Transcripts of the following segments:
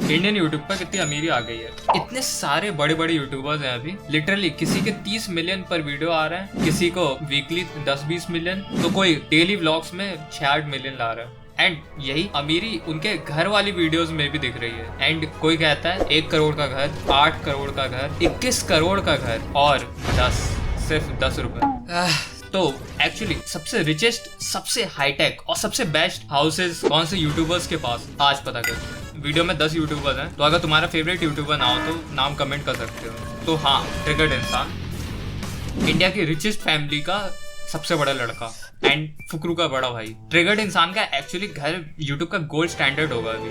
Indian YouTube पर कितनी अमीरी आ गई है। इतने सारे बड़े बड़े यूट्यूबर्स हैं अभी, लिटरली किसी के 30 मिलियन पर वीडियो आ रहे हैं, किसी को वीकली 10-20 मिलियन, तो कोई डेली व्लॉग्स में 6-8 मिलियन ला रहा है। एंड यही अमीरी उनके घर वाली वीडियोस में भी दिख रही है। एंड कोई कहता है 1 करोड़ का घर, 8 करोड़ का घर, 21 करोड़ का घर और सिर्फ 10 रुपए। तो एक्चुअली सबसे रिचेस्ट, सबसे हाईटेक और सबसे बेस्ट हाउसेस कौन से यूट्यूबर्स के पास, आज पता कर। वीडियो में 10 यूट्यूबर्स हैं, तो अगर तुम्हारा फेवरेट यूट्यूबर ना हो तो नाम कमेंट कर सकते हो। तो हाँ, ट्रिगर्ड इंसान इंडिया की रिचेस्ट फैमिली का सबसे बड़ा लड़का एंड फुकरू का बड़ा भाई। ट्रिगर्ड इंसान का एक्चुअली घर यूट्यूब का गोल्ड स्टैंडर्ड होगा अभी।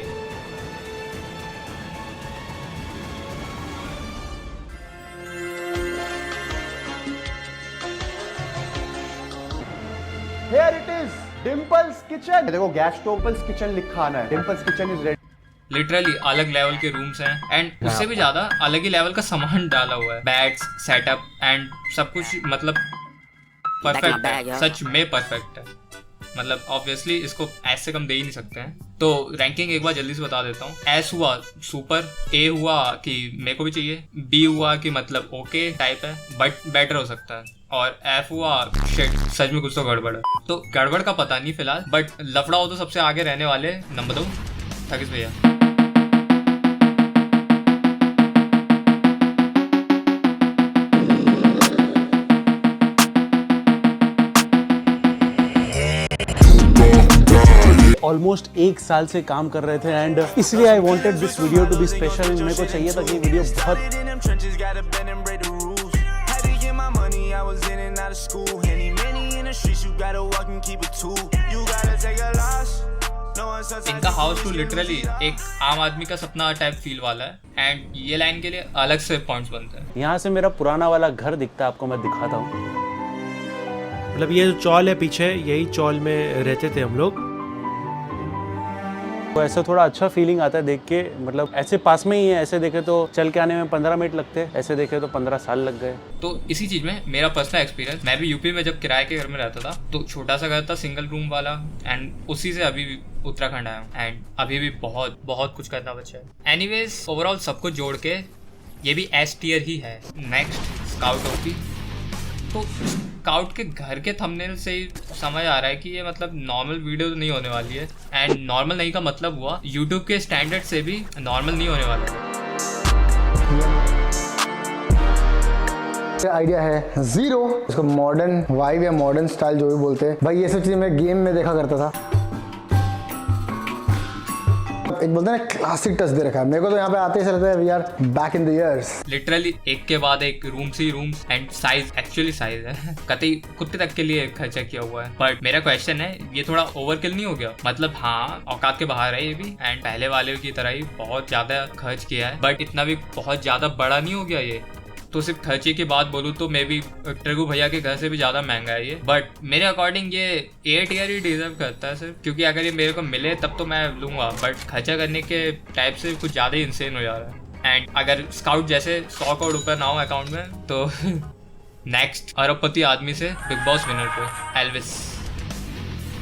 Here it is, Dimple's Kitchen. देखो गैस Dimple's Kitchen लिखा आना है। Dimple's Kitchen is ready. Literally अलग लेवल के रूम्स हैं एंड उससे भी ज्यादा अलग ही लेवल का सामान डाला हुआ है। बैड्स, सेटअप एंड सब कुछ मतलब परफेक्ट है, सच में परफेक्ट है। मतलब ऑब्वियसली इसको ऐसे कम दे ही नहीं सकते हैं। तो रैंकिंग एक बार जल्दी से बता देता हूँ। एस हुआ सुपर, ए हुआ कि मेरे को भी चाहिए, बी हुआ कि मतलब ओके टाइप है बट बेटर हो सकता है, और एफ हुआ शिट, सच में कुछ तो गड़बड़ है। तो गड़बड़ का पता नहीं फिलहाल, बट लफड़ा हो तो सबसे आगे रहने वाले नंबर 2 थकिस भैया। ऑलमोस्ट 1 साल से काम कर रहे थे एंड इसलिए I wanted this video to be special. मेरे को चाहिए था कि वीडियो बहुत इनका हाउस टू लिटरली एक आम आदमी का सपना टाइप फील वाला है एंड ये लाइन के लिए अलग से पॉइंट्स बनते हैं। यहाँ से मेरा पुराना वाला घर दिखता है, आपको मैं दिखाता हूँ। मतलब ये जो चौल है पीछे, यही चौल में रहते थे हम लोग। तो ऐसा थोड़ा अच्छा फीलिंग आता है देख के, मतलब ऐसे पास में ही है, ऐसे देखे तो चल के आने में 15 मिनट लगते, ऐसे देखे तो 15 साल लग गए। तो इसी चीज में मेरा पर्सनल एक्सपीरियंस, मैं भी यूपी में जब किराए के घर में रहता था तो छोटा सा घर था, सिंगल रूम वाला, एंड उसी से अभी भी उत्तराखंड आया हूँ एंड अभी भी बहुत बहुत कुछ करना बचा है। एनीवेज ओवरऑल सब कुछ जोड़ के ये भी एस टियर ही है। Next scout OP. तो स्काउट के घर के थंबनेल से ही समझ आ रहा है कि ये मतलब नॉर्मल वीडियो तो नहीं होने वाली है। एंड नॉर्मल नहीं का मतलब हुआ यूट्यूब के स्टैंडर्ड से भी नॉर्मल नहीं होने वाला है। आइडिया है 0, इसको मॉडर्न वाइब या मॉडर्न स्टाइल जो भी बोलते हैं भाई, ये सब चीजें मैं गेम में देखा करता था। एक बोलते हैं ना क्लासिक टच दे रखा है मेरे को, तो यहाँ पे आते ही लगता है we are back in the years. Literally एक के बाद एक रूम्स ही rooms and size, actually size है कतई कुत्ते तक के लिए खर्चा किया हुआ है। बट मेरा क्वेश्चन है, ये थोड़ा ओवरकिल नहीं हो गया? मतलब हाँ, औकात के बाहर है ये भी एंड पहले वाले की तरह ही बहुत ज्यादा खर्च किया है, बट इतना भी बहुत ज्यादा बड़ा नहीं हो गया ये? तो सिर्फ खर्चे की बात बोलूँ तो मे बी ट्रिगू भैया के घर से भी ज़्यादा महंगा है ये, बट मेरे अकॉर्डिंग ये 8 ईयर ही डिजर्व करता है सिर्फ, क्योंकि अगर ये मेरे को मिले तब तो मैं लूँगा, बट खर्चा करने के टाइप से कुछ ज़्यादा ही इंसेन हो जा रहा है। एंड अगर स्काउट जैसे 100 करोड़ रुपये ना हो अकाउंट में तो नेक्स्ट अरबपति आदमी से बिग बॉस विनर पे एल्विस।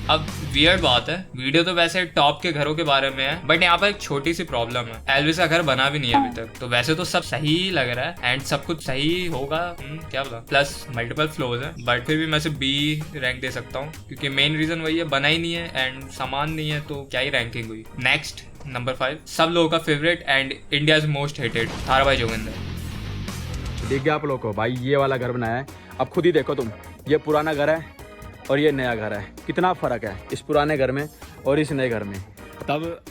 अब वियर्ड बात है, वीडियो तो वैसे टॉप के घरों के बारे में है, बट यहाँ पर एक छोटी सी प्रॉब्लम है, एल्विस का घर बना भी नहीं है अभी तक। तो वैसे तो सब सही लग रहा है एंड सब कुछ सही होगा, क्या पता, प्लस मल्टीपल फ्लोर्स है, बट फिर भी मैं सिर्फ बी रैंक दे सकता हूँ, क्योंकि मेन रीजन वही है, बना ही नहीं है एंड सामान नहीं है, तो क्या ही रैंकिंग हुई। नेक्स्ट नंबर 5, सब लोगों का favourite and India's most hated, थारा भाई जोगिंदर। दिख गया आप लोगों को भाई, ये वाला घर बनाया है। अब खुद ही देखो तुम, ये पुराना घर है और ये नया घर है, कितना फर्क है इस पुराने घर में और इस नए घर में। तब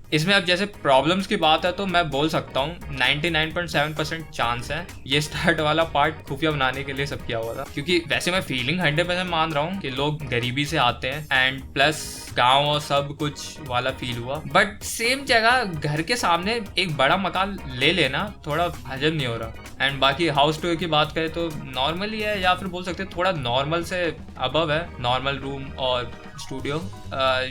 इसमें अब जैसे प्रॉब्लम्स की बात है तो मैं बोल सकता हूँ 99.7% चांस है ये स्टार्ट वाला पार्ट खुफिया बनाने के लिए सब किया हुआ था, क्योंकि वैसे मैं फीलिंग 100% मान रहा हूँ कि लोग गरीबी से आते हैं एंड प्लस गांव और सब कुछ वाला फील हुआ, बट सेम जगह घर के सामने एक बड़ा मकान ले लेना थोड़ा हजम नहीं हो रहा। एंड बाकी हाउस टूर की बात करें तो नॉर्मल ही है, या फिर बोल सकते हैं थोड़ा नॉर्मल से अबव है, नॉर्मल रूम और स्टूडियो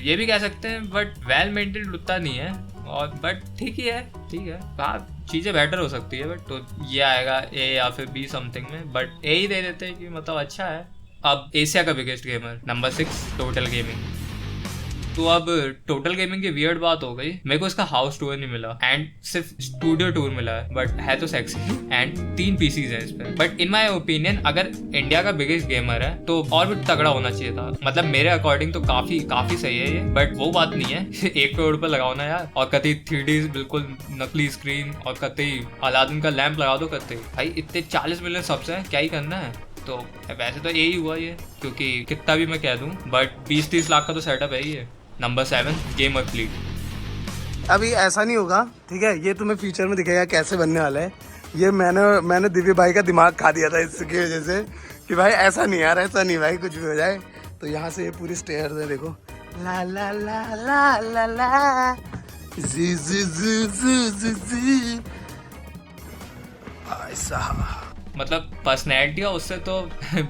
ये भी कह सकते हैं, बट वेल मेंटेन्ड उतना नहीं है, और बट ठीक ही है, ठीक है, बात चीज़ें बेटर हो सकती है, बट तो ये आएगा ए या फिर बी समथिंग में, बट ए ही दे देते हैं कि मतलब अच्छा है। अब एशिया का biggest gamer number 6 total gaming. तो अब टोटल गेमिंग की वियर्ड बात हो गई, मेरे को इसका हाउस टूर नहीं मिला एंड सिर्फ स्टूडियो टूर मिला है, बट है तो सेक्सी एंड 3 पीसीज हैं इस पे। बट इन माय ओपिनियन अगर इंडिया का बिगेस्ट गेमर है तो और भी तगड़ा होना चाहिए था। मतलब मेरे अकॉर्डिंग तो काफी सही है ये, बट वो बात नहीं है 1 करोड़ रुपए लगाओ ना यार, और कतई 3D बिल्कुल नकली स्क्रीन और कतई अलादीन का लैंप लगा दो कतई। भाई इतने 40 मिलियन सब्स हैं, क्या ही करना है। तो वैसे तो यही हुआ ये, क्योंकि कितना भी मैं कह दूं, बट 20-30 लाख का तो सेटअप है ही है। Number 7 gamer fleet. अभी ऐसा नहीं होगा, ठीक है, ये तुम्हें फ्यूचर में दिखेगा कैसे बनने वाला है। ये मैंने दिव्य भाई का दिमाग खा दिया था इसकी वजह से कि भाई ऐसा नहीं यार, ऐसा नहीं भाई, कुछ भी हो जाए। तो यहाँ से ये पूरी स्टेयर्स है, देखो, ला ला ला ला ला ला जी जी जी जी जी जी। ऐसा मतलब पर्सनैलिटी है उससे तो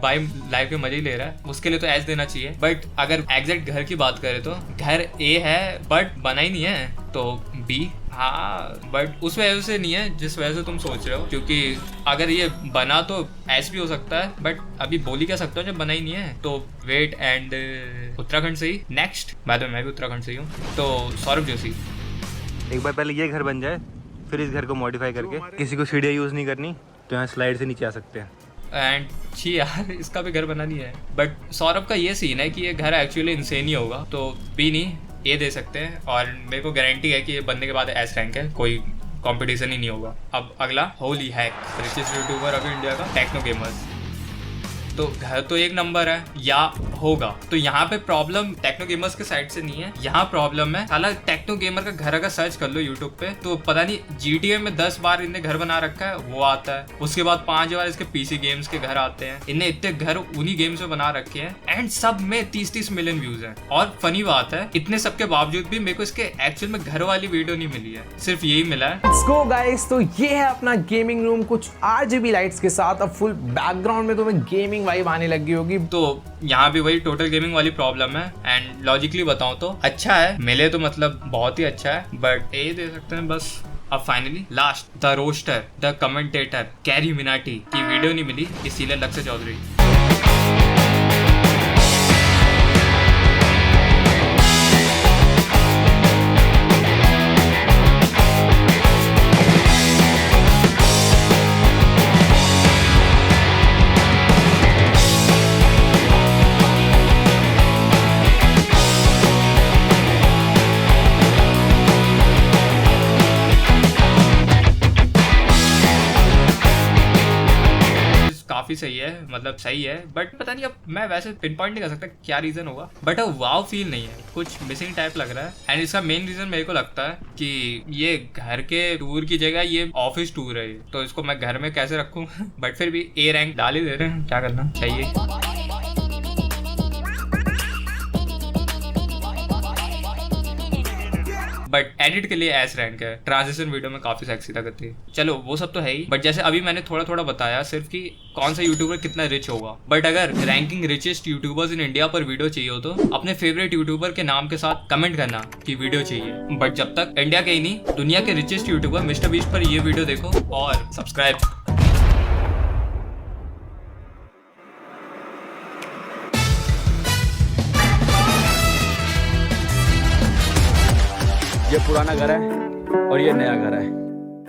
भाई लाइफ के मजे ही ले रहा है, उसके लिए तो एज देना चाहिए। बट अगर एग्जैक्ट घर की बात करें तो घर ए है बट बना ही नहीं है, तो बी। हाँ, बट उस वजह से नहीं है जिस वजह से तुम सोच रहे हो, क्योंकि अगर ये बना तो ऐसे भी हो सकता है, बट अभी बोल ही क्या सकता हूँ जब बना ही नहीं है। तो वेट एंड उत्तराखंड से ही नेक्स्ट। बाद में मैं भी उत्तराखंड से ही हूँ, तो सौरभ जोशी। एक बार पहले ये घर बन जाए, फिर इस घर को मॉडिफाई करके, किसी को सीढ़ियाँ यूज़ नहीं करनी, तो यहाँ स्लाइड से नीचे आ सकते हैं। एंड छी यार, इसका भी घर बना नहीं है। बट सौरभ का ये सीन है कि ये घर एक्चुअली इंसेन ही होगा, तो बी नहीं ए दे सकते हैं। और मेरे को गारंटी है कि ये बनने के बाद एस रैंक है, कोई कंपटीशन ही नहीं होगा। अब अगला होली हैक, रिचेस्ट यूट्यूबर अभी इंडिया का, टेक्नो गेमर्स। तो घर तो एक नंबर है या होगा, तो यहाँ पे प्रॉब्लम टेक्नो गेमर्स के साइड से नहीं है, यहाँ प्रॉब्लम है साला टेक्नो गेमर का घर। अगर सर्च कर लो यूट्यूब पे तो पता नहीं GTA में 10 बार इनने घर बना रखा है, वो आता है। उसके बाद 5 बार इसके PC गेम्स के घर आते हैं। इनने इतने घर उन्हीं गेम्स में बना रखे हैं एंड सब में 30-30 मिलियन व्यूज हैं। और फनी बात है, इतने सब के बावजूद भी मेरे को इसके एक्चुअल में घर वाली वीडियो नहीं मिली है, सिर्फ यही मिला है। लेट्स गो गाइस, तो ये है अपना गेमिंग रूम, कुछ RGB लाइट्स के साथ। अब फुल बैकग्राउंड में तुम्हें गेमिंग वाइब आने लगी होगी। तो यहाँ भी वही टोटल गेमिंग वाली प्रॉब्लम है। एंड लॉजिकली बताऊं तो अच्छा है, मिले तो मतलब बहुत ही अच्छा है, बट ये दे सकते हैं बस। अब finally last, the roaster, the commentator CarryMinati की वीडियो नहीं मिली, इसीलिए लक्ष्य चौधरी। काफी सही है, मतलब सही है, बट पता नहीं अब मैं वैसे पिन पॉइंट नहीं कर सकता क्या रीजन होगा, बट वाव फील नहीं है, कुछ मिसिंग टाइप लग रहा है। एंड इसका मेन रीजन मेरे को लगता है कि ये घर के टूर की जगह ये ऑफिस टूर है, तो इसको मैं घर में कैसे रखूं। बट फिर भी ए रैंक डाल ही दे रहे हैं, क्या करना चाहिए। बट एडिट के लिए एस रैंक है, ट्रांजिशन वीडियो में काफी सेक्सी लगती है। चलो वो सब तो है ही, बट जैसे अभी मैंने थोड़ा थोड़ा बताया सिर्फ कि कौन सा यूट्यूबर कितना रिच होगा। बट अगर ranking richest YouTubers in India पर वीडियो चाहिए हो तो अपने फेवरेट यूट्यूबर के नाम के साथ कमेंट करना कि वीडियो चाहिए। बट जब तक इंडिया के ही नहीं दुनिया के रिचेस्ट यूट्यूबर मिस्टर बीस्ट पर ये वीडियो देखो और सब्सक्राइब। ये पुराना घर है और ये नया घर है,